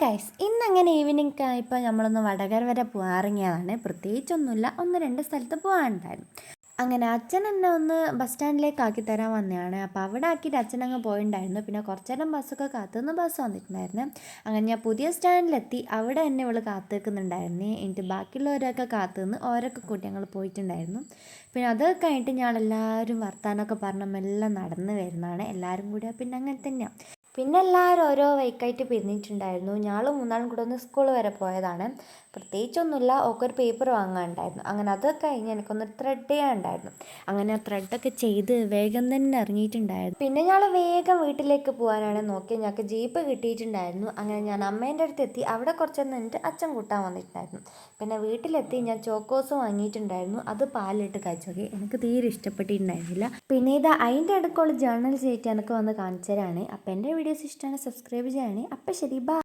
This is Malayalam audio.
ഗൈസ് ഇന്നങ്ങനെ ഈവനിങ് ആയപ്പോൾ നമ്മളൊന്ന് വടകര വരെ പോകാറിങ്ങിയതാണ്. പ്രത്യേകിച്ചൊന്നുമില്ല, 1-2 സ്ഥലത്ത് പോകാനുണ്ടായിരുന്നു. അങ്ങനെ അച്ഛൻ എന്നെ ഒന്ന് ബസ് സ്റ്റാൻഡിലേക്ക് ആക്കി തരാൻ വന്നതാണ്. അപ്പോൾ അവിടെ ആക്കിയിട്ട് അച്ഛൻ അങ്ങ് പോയിട്ടുണ്ടായിരുന്നു. പിന്നെ കുറച്ച് നേരം ബസ്സൊക്കെ കാത്തുനിന്ന് ബസ് വന്നിട്ടുണ്ടായിരുന്നു. അങ്ങനെ ഞാൻ പുതിയ സ്റ്റാൻഡിലെത്തി. അവിടെ എന്നെ ഇവൾ കാത്തു നിൽക്കുന്നുണ്ടായിരുന്നു. എന്നിട്ട് ബാക്കിയുള്ളവരൊക്കെ കാത്തുനിന്ന് ഓരൊക്കെ കൂട്ടി ഞങ്ങൾ പോയിട്ടുണ്ടായിരുന്നു. പിന്നെ അത് കഴിഞ്ഞിട്ട് ഞങ്ങളെല്ലാവരും വർത്താനമൊക്കെ പറഞ്ഞ് മെല്ലെ നടന്ന് വരുന്നതാണ്. എല്ലാവരും കൂടി പിന്നെ അങ്ങനെ തന്നെയാണ്. പിന്നെ എല്ലാവരും ഓരോ വൈക്കായിട്ട് പിരിഞ്ഞിട്ടുണ്ടായിരുന്നു. ഞങ്ങൾ മൂന്നാളും കൂടെ ഒന്ന് സ്കൂൾ വരെ പോയതാണ്. പ്രത്യേകിച്ചൊന്നുമില്ല, ഓക്കൊരു പേപ്പർ വാങ്ങാനുണ്ടായിരുന്നു. അങ്ങനെ അതൊക്കെ കഴിഞ്ഞ് എനിക്കൊന്ന് ത്രെഡ് ചെയ്യാനുണ്ടായിരുന്നു. അങ്ങനെ ആ ത്രെഡൊക്കെ ചെയ്ത് വേഗം തന്നെ ഇറങ്ങിയിട്ടുണ്ടായിരുന്നു. പിന്നെ ഞങ്ങൾ വേഗം വീട്ടിലേക്ക് പോകാനാണ് നോക്കിയത്. ഞങ്ങൾക്ക് ജീപ്പ് കിട്ടിയിട്ടുണ്ടായിരുന്നു. അങ്ങനെ ഞാൻ അമ്മേൻ്റെ അടുത്ത് എത്തി. അവിടെ കുറച്ച് നിന്നിട്ട് അച്ഛൻ കൂട്ടാൻ വന്നിട്ടുണ്ടായിരുന്നു. പിന്നെ വീട്ടിലെത്തി ഞാൻ ചോക്കോസ് വാങ്ങിയിട്ടുണ്ടായിരുന്നു. അത് പാലിട്ട് കഴിച്ചു നോക്കി. എനിക്ക് തീരെ ഇഷ്ടപ്പെട്ടിട്ടുണ്ടായിരുന്നില്ല. പിന്നെ ഇത് അതിൻ്റെ അടുക്കുള്ള ജേർണൽ ചെയ്തിട്ട് എനിക്ക് വന്ന് കാണിച്ചു തരാണ്. അപ്പോൾ എൻ്റെ വീഡിയോസ് ഇഷ്ടമാണ്, സബ്സ്ക്രൈബ് ചെയ്യണേ. അപ്പോൾ ശരി, ബൈ.